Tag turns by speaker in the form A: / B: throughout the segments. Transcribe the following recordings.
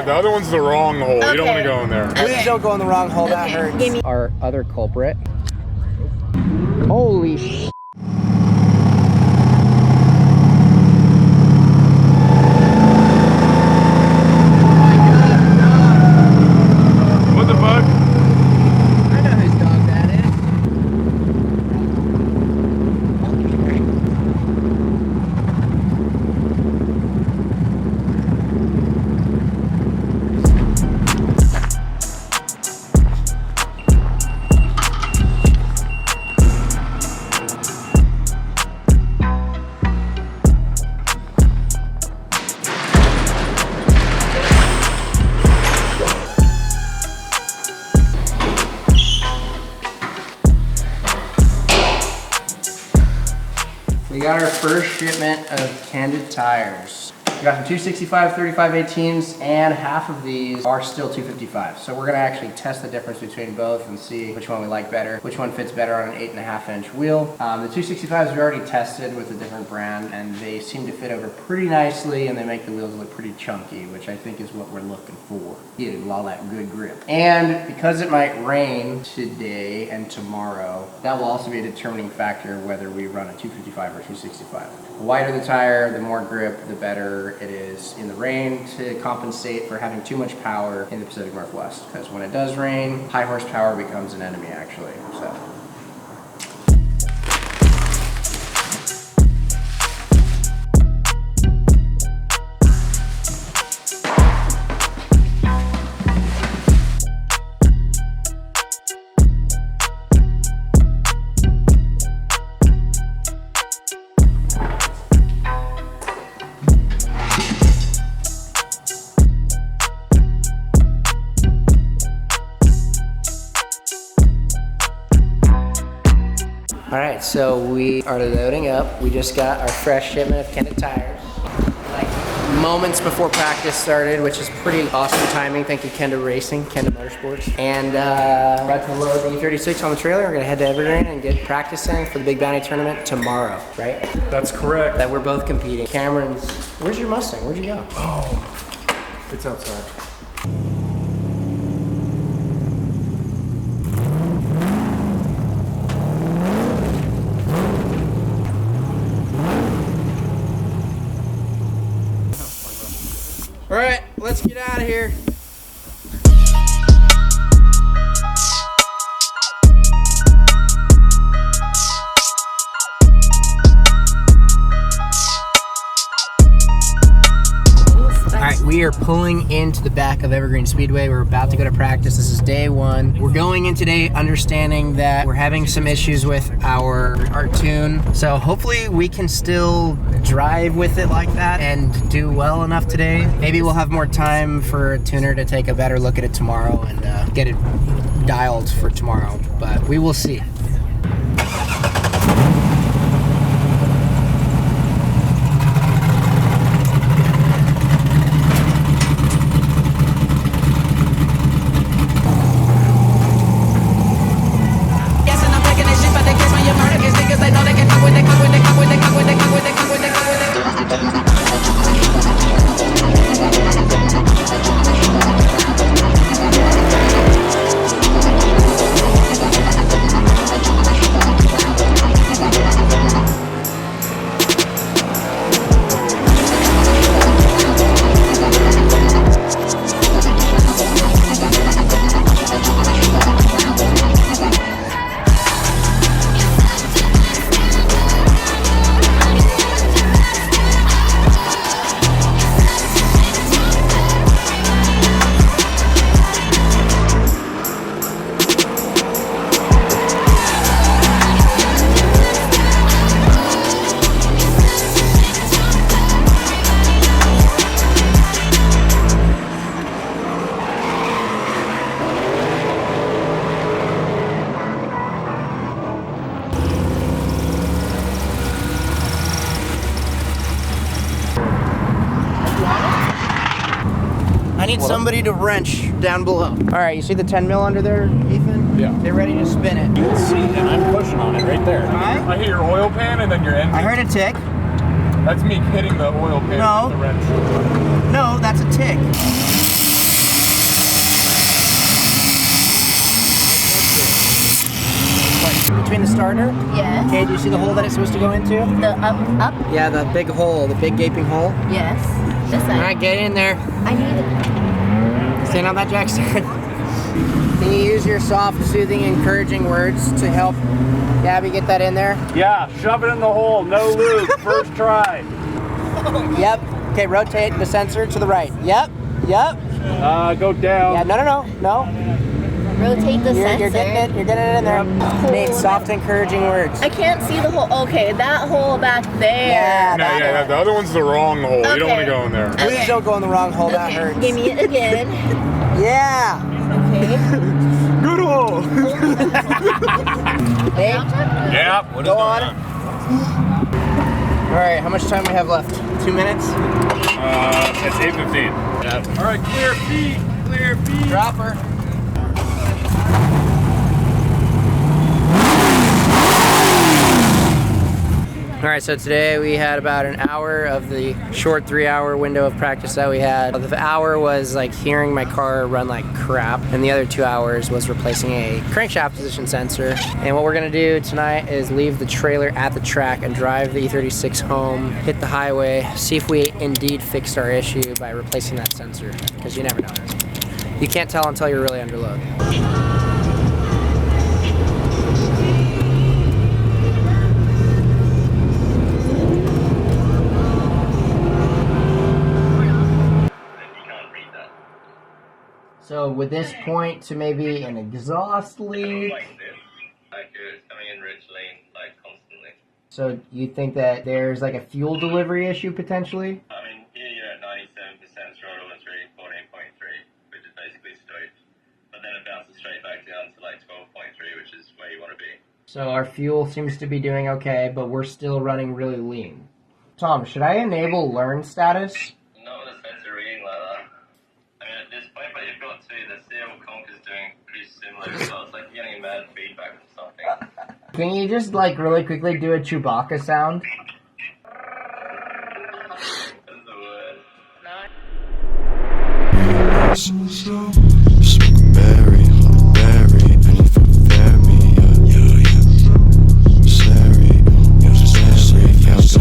A: The other one's the wrong hole.
B: Okay.
A: You don't want to go in there.
C: Please don't go in the wrong hole. That hurts. Our other culprit. Holy sh**.
A: What the fuck?
C: I know whose dog that is. We got our first shipment of Kenda tires. We got some 265 35/18s, and half of these are still 255. So we're gonna actually test the difference between both and see which one we like better, which one fits better on an 8.5-inch wheel. The 265s we already tested with a different brand, and they seem to fit over pretty nicely, and they make the wheels look pretty chunky, which I think is what we're looking for. Get all that good grip. And because it might rain today and tomorrow, that will also be a determining factor whether we run a 255 or 265. The wider the tire, the more grip, the better it is in the rain, to compensate for having too much power in the Pacific Northwest. Because when it does rain, high horsepower becomes an enemy actually. So. All right, so we are loading up. We just got our fresh shipment of Kenda tires. Like moments before practice started, which is pretty awesome timing. Thank you, Kenda Racing, Kenda Motorsports. And we're about to load the E36 on the trailer. We're gonna head to Evergreen and get practicing for the Big Bounty tournament tomorrow, right?
A: That's correct.
C: That we're both competing. Cameron's, where's your Mustang? Where'd you go?
A: Oh, it's outside.
C: All right, let's get out of here. All right, we are pulling into the back of Evergreen Speedway. We're about to go to practice. This is day one. We're going in today understanding that we're having some issues with our tune. So hopefully we can still drive with it like that and do well enough today. Maybe we'll have more time for a tuner to take a better look at it tomorrow and get it dialed for tomorrow, but we will see. I need somebody to wrench down below. All right, you see the 10 mil under there, Ethan?
A: Yeah.
C: They're ready to spin it.
A: You can see, and I'm pushing on it right there.
C: Alright.
A: I hear your oil pan and then your engine.
C: I heard a tick.
A: That's me hitting the oil pan
C: No.
A: with the wrench.
C: No, that's a tick. between the starter?
B: Yes.
C: Okay, do you see the hole that it's supposed to go into?
B: The up?
C: Yeah, the big hole, the big gaping hole.
B: Yes. This side.
C: All right, get in there.
B: I need it.
C: Stand on that jackstand. Can you use your soft, soothing, encouraging words to help Gabby get that in there?
A: Yeah, shove it in the hole. No lube. First try.
C: Yep. Okay, rotate the sensor to the right. Yep. Yep.
A: Go down.
C: Yeah, no.
B: Rotate the sensor.
C: You're getting it. You're getting it in there. Nate, soft, encouraging words.
B: I can't see the hole. Okay, that hole back there.
C: Yeah.
A: Yeah, the other one's the wrong hole. You don't want to
B: Okay.
A: go in there.
C: Please
B: Okay.
C: don't go in the wrong hole. That
B: Okay,
C: hurts.
B: give me it again.
C: Yeah.
B: Okay.
A: Good hole.
C: Nate,
A: Yeah.
C: go on. All right, how much time we have left? 2 minutes?
A: It's 8:15. Yeah. All right, clear feet. Clear feet.
C: Drop her. All right, so today we had about an hour of the short 3-hour window of practice that we had. The hour was like hearing my car run like crap, and the other 2 hours was replacing a crankshaft position sensor. And what we're gonna do tonight is leave the trailer at the track and drive the E36 home, hit the highway, see if we indeed fixed our issue by replacing that sensor, because you never know. You can't tell until you're really under load. So would this point to maybe an exhaust leak?
D: Like this, like it's coming in rich lane, like constantly.
C: So you think that there's like a fuel delivery issue potentially?
D: I mean, here you're at 97% throttle and it's reading 14.3, which is basically stoked. But then it bounces straight back down to like 12.3, which is where you want to be.
C: So our fuel seems to be doing okay, but we're still running really lean. Tom, should I enable learn status?
D: Not with a sensor reading like that. I mean, at this point, but you've got to, the serial conk is doing pretty similar as well. It's like you're getting a mad feedback from something.
C: Can you just like really quickly do a Chewbacca sound?
D: This is the word.
E: Smoke berry, hot berry, any for very, yeah. Sorry, yeah, it's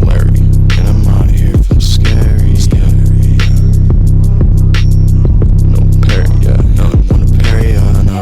E: Larry, and I'm out here feel scary, yeah. No Perry, yeah, no, want a Perry, no.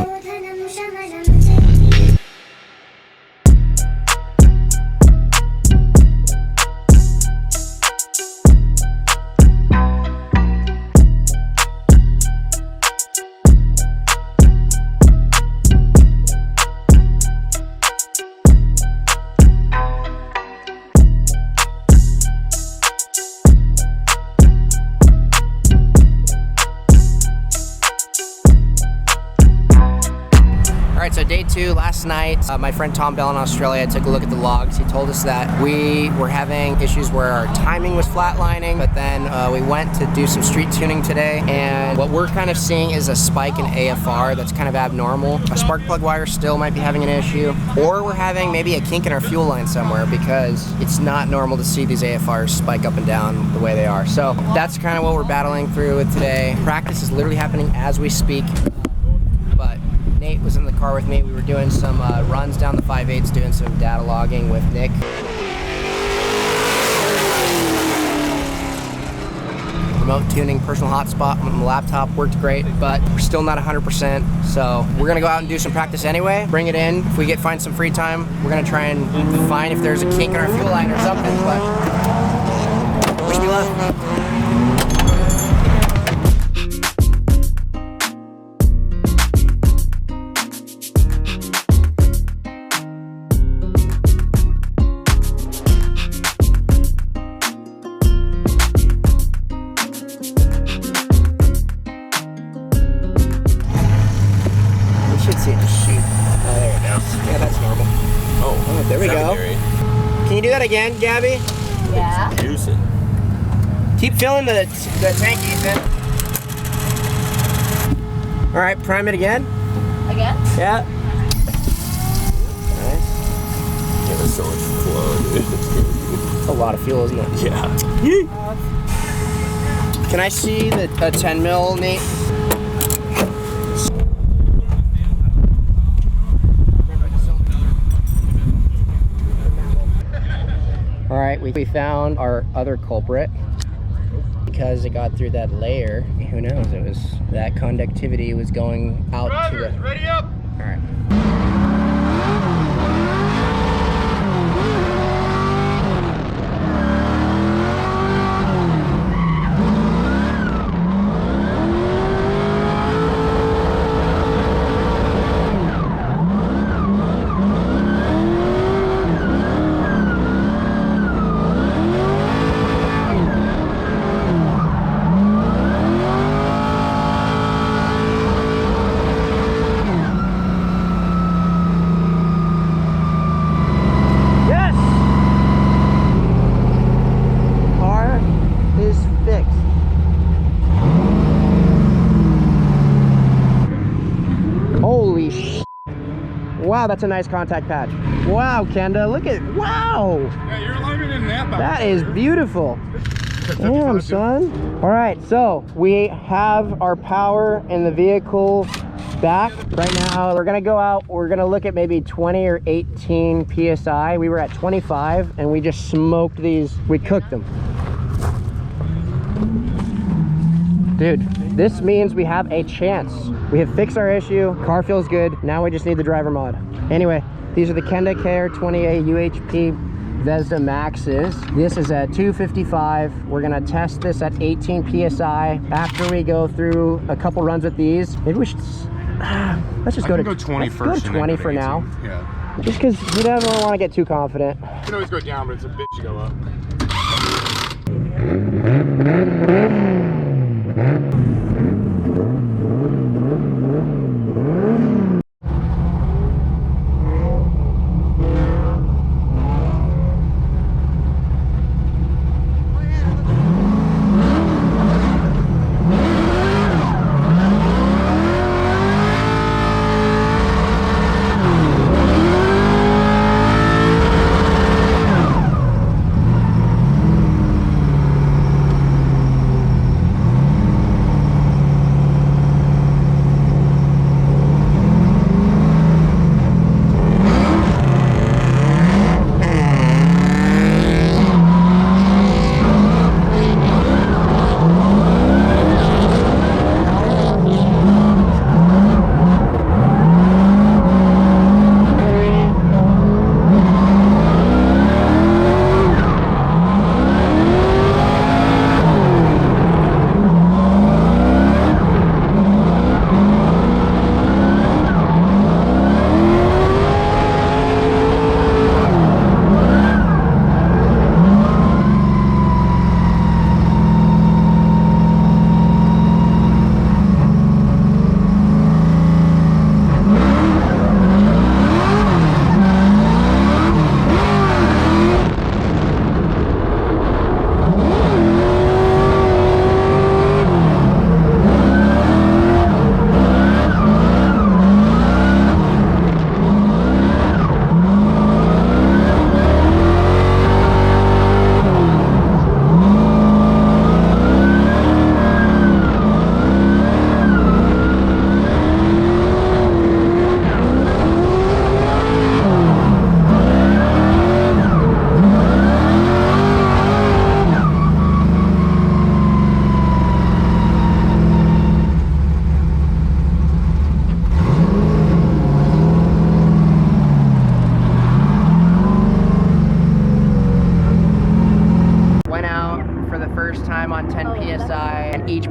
C: Alright, so day 2, last night, my friend Tom Bell in Australia took a look at the logs. He told us that we were having issues where our timing was flatlining, but then we went to do some street tuning today, and what we're kind of seeing is a spike in AFR that's kind of abnormal. A spark plug wire still might be having an issue, or we're having maybe a kink in our fuel line somewhere, because it's not normal to see these AFRs spike up and down the way they are. So that's kind of what we're battling through with today. Practice is literally happening as we speak. Nate was in the car with me. We were doing some runs down the 5/8s, doing some data logging with Nick. Remote tuning, personal hotspot on the laptop worked great, but we're still not 100%. So we're gonna go out and do some practice anyway. Bring it in. If we find some free time, we're gonna try and find if there's a kink in our fuel line or something. But wish me luck. There we go. Can you do that again, Gabby?
B: Yeah.
D: Juicing.
C: Keep filling the tank, Ethan. All right, prime it again.
B: Again?
C: Yeah. Nice.
E: Yeah, there's so much flow, dude.
C: It's a lot of fuel, isn't it?
E: Yeah.
C: Can I see the 10 mil, Nate? right, we found our other culprit. Because it got through that layer, who knows, it was that conductivity was going out to the...
A: Ready up!
C: All right. Holy sh! Wow, that's a nice contact patch. Wow, Kenda, look at, wow!
A: Yeah, your alignment in that box.
C: That is beautiful. Damn, son. All right, so we have our power in the vehicle back. Right now, we're gonna go out, we're gonna look at maybe 20 or 18 PSI. We were at 25 and we just smoked these, we cooked them. Dude, this means we have a chance. We have fixed our issue, car feels good, now we just need the driver mod. Anyway, these are the Kenda UHP Vezda Maxes. This is at 255. We're gonna test this at 18 PSI. After we go through a couple runs with these, maybe we should, let's just go to
A: 20
C: let's
A: first.
C: Go 20 for now.
A: Yeah.
C: Just because you never want to get too confident.
A: You can always go down, but it's a bitch to go up.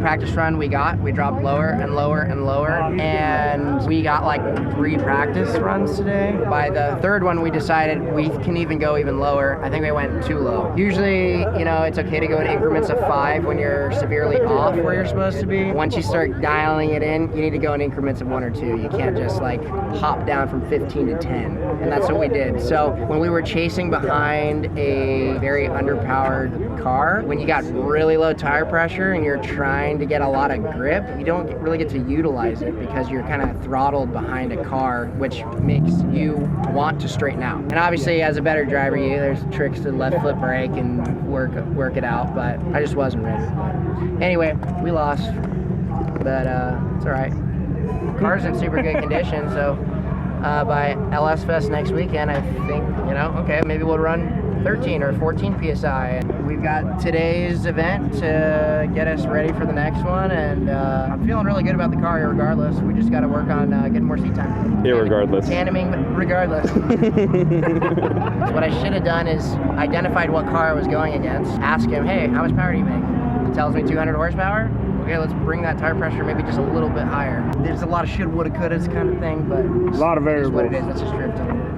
C: Practice run we dropped lower and lower and lower, and we got like 3 practice runs today. By the 3rd one we decided we can even go even lower. I think we went too low. Usually, you know, it's okay to go in increments of 5 when you're severely off where you're supposed to be. Once you start dialing it in, you need to go in increments of 1 or 2. You can't just like hop down from 15 to 10, and that's what we did. So when we were chasing behind a very underpowered car, when you got really low tire pressure and you're trying to get a lot of grip, you don't really get to utilize it because you're kind of throttled behind a car, which makes you want to straighten out. And obviously, as a better driver, there's tricks to left foot brake and work it out, but I just wasn't ready. But anyway, we lost, but it's all right. Car's in super good condition, so by LS Fest next weekend, I think, you know, okay, maybe we'll run 13 or 14 PSI. We've got today's event to get us ready for the next one, and I'm feeling really good about the car regardless. We just got to work on getting more seat time.
F: Irregardless.
C: Tandeming regardless. So what I should have done is identified what car I was going against, ask him, hey, how much power do you make? He tells me 200 horsepower. Okay, let's bring that tire pressure maybe just a little bit higher. There's a lot of should, woulda, couldas kind of thing, but
F: A lot of
C: it is what
F: variables.
C: it is. That's just drifting.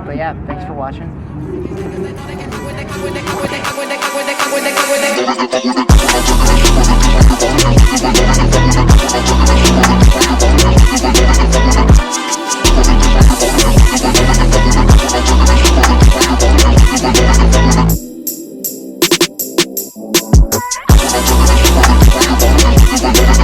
C: But yeah, thanks for watching.
E: We'll be right back.